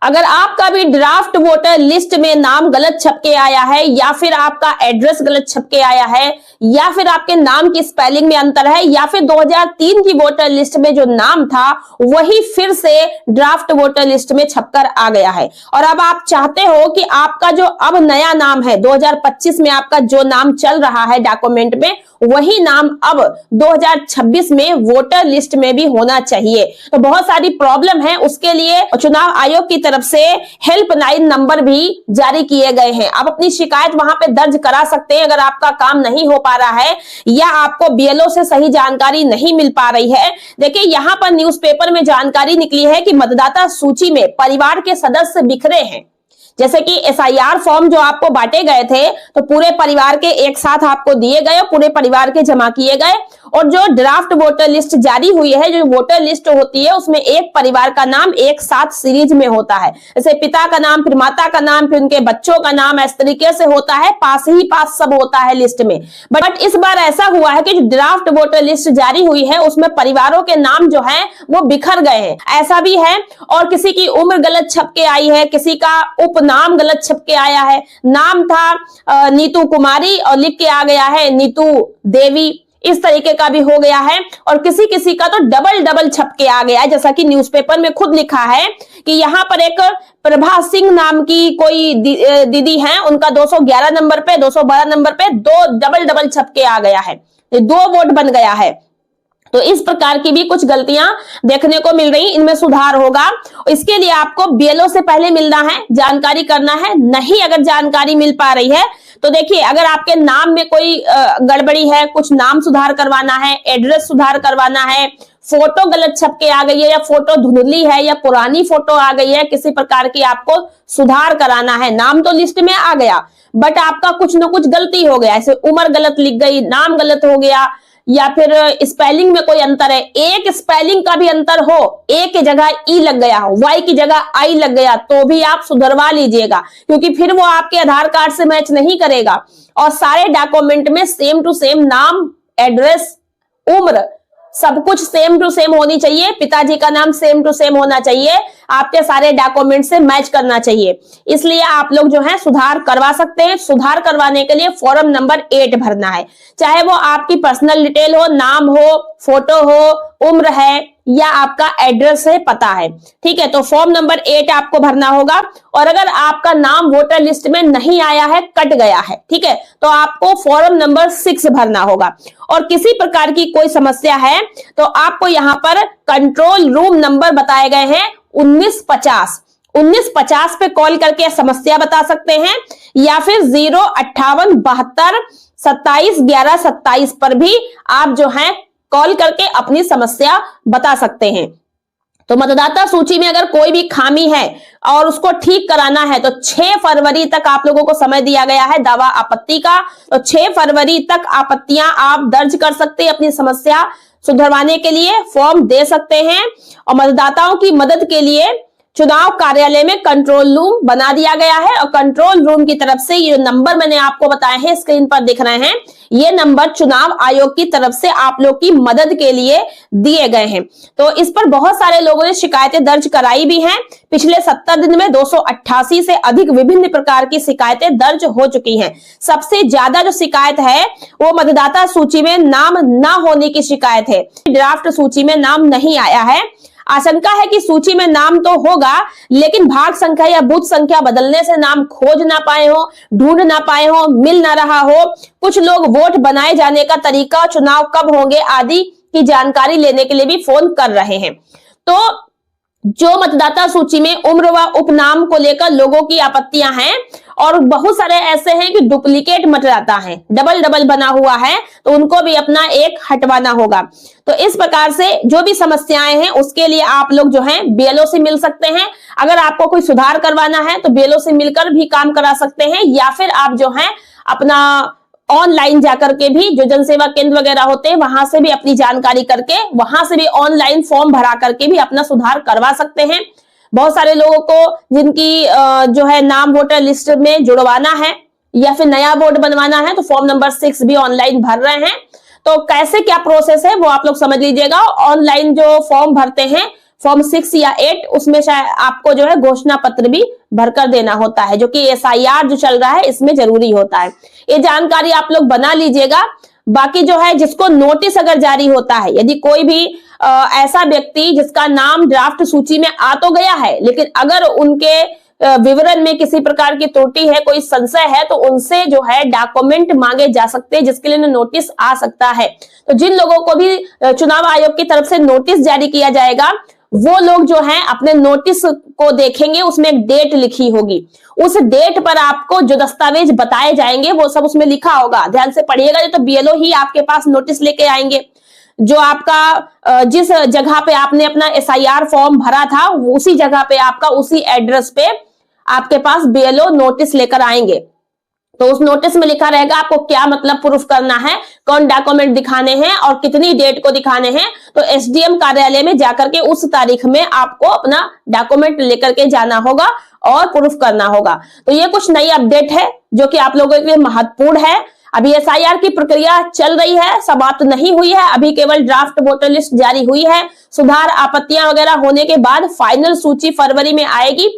अगर आपका भी ड्राफ्ट वोटर लिस्ट में नाम गलत छप के आया है, या फिर आपका एड्रेस गलत छप के आया है, या फिर आपके नाम की स्पेलिंग में अंतर है, या फिर 2003 की वोटर लिस्ट में जो नाम था वही फिर से ड्राफ्ट वोटर लिस्ट में छपकर आ गया है, और अब आप चाहते हो कि आपका जो अब नया नाम है 2025 में आपका जो नाम चल रहा है डॉक्यूमेंट में, वही नाम अब 2026 में वोटर लिस्ट में भी होना चाहिए। तो बहुत सारी प्रॉब्लम है, उसके लिए चुनाव आयोग की तरफ से हेल्पलाइन नंबर भी जारी किए गए हैं। आप अपनी शिकायत वहां पे दर्ज करा सकते हैं अगर आपका काम नहीं हो पा रहा है या आपको बीएलओ से सही जानकारी नहीं मिल पा रही है। देखिए यहाँ पर न्यूज़पेपर में जानकारी निकली है कि मतदाता सूची में परिवार के सदस्य बिखरे हैं। जैसे कि एसआईआर फॉर्म जो आपको बांटे गए थे तो पूरे परिवार के एक साथ आपको दिए गए, पूरे परिवार के जमा किए गए, और जो ड्राफ्ट वोटर लिस्ट जारी हुई है, जो वोटर लिस्ट होती है उसमें एक परिवार का नाम एक साथ सीरीज में होता है, जैसे पिता का नाम, फिर माता का नाम, फिर उनके बच्चों का नाम, इस तरीके से होता है, पास ही पास सब होता है लिस्ट में। बट इस बार ऐसा हुआ है कि जो ड्राफ्ट वोटर लिस्ट जारी हुई है उसमें परिवारों के नाम जो है वो बिखर गए हैं, ऐसा भी है। और किसी की उम्र गलत छप के आई है, किसी का उपनाम गलत छप के आया है, नाम था नीतू कुमारी और लिख के आ गया है नीतू देवी, इस तरीके का भी हो गया है। और किसी किसी का तो डबल छप के आ गया है, जैसा कि न्यूज़पेपर में खुद लिखा है कि यहाँ पर एक प्रभा सिंह नाम की कोई दीदी है, उनका 211 नंबर पे 212 नंबर पे दो डबल छप के आ गया है, 2 वोट बन गया है। तो इस प्रकार की भी कुछ गलतियां देखने को मिल रही, इनमें सुधार होगा। इसके लिए आपको बीएलओ से पहले मिलना है, जानकारी करना है। नहीं अगर जानकारी मिल पा रही है तो देखिए, अगर आपके नाम में कोई गड़बड़ी है, कुछ नाम सुधार करवाना है, एड्रेस सुधार करवाना है, फोटो गलत छप के आ गई है, या फोटो धुंधली है, या पुरानी फोटो आ गई है, किसी प्रकार की आपको सुधार कराना है। नाम तो लिस्ट में आ गया बट आपका कुछ ना कुछ गलती हो गया, ऐसे उम्र गलत लिख गई, नाम गलत हो गया, या फिर स्पेलिंग में कोई अंतर है, एक स्पेलिंग का भी अंतर हो, ए की जगह ई लग गया हो, वाई की जगह आई लग गया, तो भी आप सुधरवा लीजिएगा, क्योंकि फिर वो आपके आधार कार्ड से मैच नहीं करेगा। और सारे डॉक्यूमेंट में सेम टू सेम नाम, एड्रेस, उम्र सब कुछ सेम टू सेम होनी चाहिए, पिताजी का नाम सेम टू सेम होना चाहिए, आपके सारे डॉक्यूमेंट से मैच करना चाहिए। इसलिए आप लोग जो है सुधार करवा सकते हैं। सुधार करवाने के लिए फॉर्म नंबर 8 भरना है, चाहे वो आपकी पर्सनल डिटेल हो, नाम हो, फोटो हो, उम्र है, या आपका एड्रेस है, पता है, ठीक है। तो फॉर्म नंबर 8 आपको भरना होगा। और अगर आपका नाम वोटर लिस्ट में नहीं आया है, कट गया है, ठीक है, तो आपको फॉर्म नंबर 6 भरना होगा। और किसी प्रकार की कोई समस्या है तो आपको यहाँ पर कंट्रोल रूम नंबर बताए गए हैं 1950 पे कॉल करके समस्या बता सकते हैं, या फिर 05872271127 पर भी आप जो है कॉल करके अपनी समस्या बता सकते हैं। तो मतदाता सूची में अगर कोई भी खामी है और उसको ठीक कराना है तो 6 फरवरी तक आप लोगों को समय दिया गया है दावा आपत्ति का। तो 6 फरवरी तक आपत्तियां आप दर्ज कर सकते हैं, अपनी समस्या सुधरवाने के लिए फॉर्म दे सकते हैं। और मतदाताओं की मदद के लिए चुनाव कार्यालय में कंट्रोल रूम बना दिया गया है, और कंट्रोल रूम की तरफ से ये नंबर मैंने आपको बताए हैं, स्क्रीन पर दिख रहे हैं, ये नंबर चुनाव आयोग की तरफ से आप लोग की मदद के लिए दिए गए हैं। तो इस पर बहुत सारे लोगों ने शिकायतें दर्ज कराई भी हैं। पिछले 70 दिन में 288 से अधिक विभिन्न प्रकार की शिकायतें दर्ज हो चुकी हैं। सबसे ज्यादा जो शिकायत है वो मतदाता सूची में नाम न होने की शिकायत है। ड्राफ्ट सूची में नाम नहीं आया है, आशंका है कि सूची में नाम तो होगा लेकिन भाग संख्या या बूथ संख्या बदलने से नाम खोज ना पाए हो, ढूंढ ना पाए हो, मिल ना रहा हो। कुछ लोग वोट बनाए जाने का तरीका, चुनाव कब होंगे आदि की जानकारी लेने के लिए भी फोन कर रहे हैं। तो जो मतदाता सूची में उम्र व उपनाम को लेकर लोगों की आपत्तियां हैं, और बहुत सारे ऐसे हैं कि डुप्लीकेट मतदाता है, डबल बना हुआ है, तो उनको भी अपना एक हटवाना होगा। तो इस प्रकार से जो भी समस्याएं हैं उसके लिए आप लोग जो है बीएलओ से मिल सकते हैं। अगर आपको कोई सुधार करवाना है तो बीएलओ से मिलकर भी काम करा सकते हैं, या फिर आप जो है अपना ऑनलाइन जाकर के भी, जो जनसेवा केंद्र वगैरह होते हैं वहां से भी अपनी जानकारी करके, वहां से भी ऑनलाइन फॉर्म भरा करके भी अपना सुधार करवा सकते हैं। बहुत सारे लोगों को जिनकी जो है नाम वोटर लिस्ट में जुड़वाना है या फिर नया वोट बनवाना है तो फॉर्म नंबर 6 भी ऑनलाइन भर रहे हैं। तो कैसे क्या प्रोसेस है वो आप लोग समझ लीजिएगा। ऑनलाइन जो फॉर्म भरते हैं फॉर्म 6 या 8, उसमें शायद आपको जो है घोषणा पत्र भी भरकर देना होता है, जो कि SIR जो चल रहा है इसमें जरूरी होता है। ये जानकारी आप लोग बना लीजिएगा। बाकी जो है जिसको नोटिस अगर जारी होता है, यदि कोई भी ऐसा व्यक्ति जिसका नाम ड्राफ्ट सूची में आ तो गया है, लेकिन अगर उनके विवरण में किसी प्रकार की त्रुटि है, कोई संशय है, तो उनसे जो है डॉक्यूमेंट मांगे जा सकते हैं, जिसके लिए नोटिस आ सकता है। तो जिन लोगों को भी चुनाव आयोग की तरफ से नोटिस जारी किया जाएगा, वो लोग जो हैं अपने नोटिस को देखेंगे, उसमें एक डेट लिखी होगी, उस डेट पर आपको जो दस्तावेज बताए जाएंगे वो सब उसमें लिखा होगा। ध्यान से पढ़िएगा, ये तो BLO ही आपके पास नोटिस लेके आएंगे। जो आपका जिस जगह पे आपने अपना SIR फॉर्म भरा था, उसी जगह पे आपका उसी एड्रेस पे आपके पास BLO नोटिस लेकर आएंगे। तो उस नोटिस में लिखा रहेगा आपको क्या मतलब प्रूफ करना है, कौन डॉक्यूमेंट दिखाने हैं और कितनी डेट को दिखाने हैं। तो SDM कार्यालय में जाकर के उस तारीख में आपको अपना डॉक्यूमेंट लेकर के जाना होगा और प्रूफ करना होगा। तो ये कुछ नई अपडेट है जो कि आप लोगों के लिए महत्वपूर्ण है। अभी SIR की प्रक्रिया चल रही है, समाप्त नहीं हुई है, अभी केवल ड्राफ्ट वोटर लिस्ट जारी हुई है। सुधार आपत्तियां वगैरह होने के बाद फाइनल सूची फरवरी में आएगी।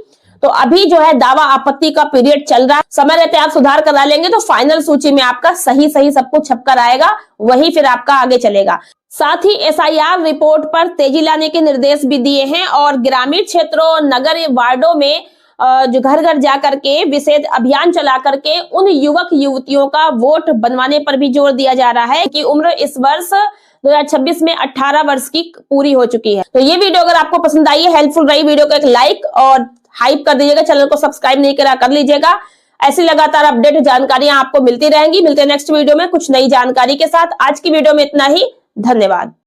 तो अभी जो है दावा आपत्ति का पीरियड चल रहा है, समय रहते आप सुधार करा लेंगे तो फाइनल सूची में आपका सही सब कुछ छपकर आएगा, वही फिर आपका आगे चलेगा। साथ ही SIR रिपोर्ट पर तेजी लाने के निर्देश भी दिए हैं और ग्रामीण क्षेत्रों, नगर वार्डों में जो घर घर जाकर के विशेष अभियान चला करके उन युवक युवतियों का वोट बनवाने पर भी जोर दिया जा रहा है कि उम्र इस वर्ष 2026 में 18 वर्ष की पूरी हो चुकी है। तो ये वीडियो अगर आपको पसंद आई है, हेल्पफुल रही, वीडियो को एक लाइक और हाइप कर दीजिएगा, चैनल को सब्सक्राइब नहीं करा कर लीजिएगा। ऐसी लगातार अपडेट जानकारियां आपको मिलती रहेंगी। मिलते हैं नेक्स्ट वीडियो में कुछ नई जानकारी के साथ। आज की वीडियो में इतना ही, धन्यवाद।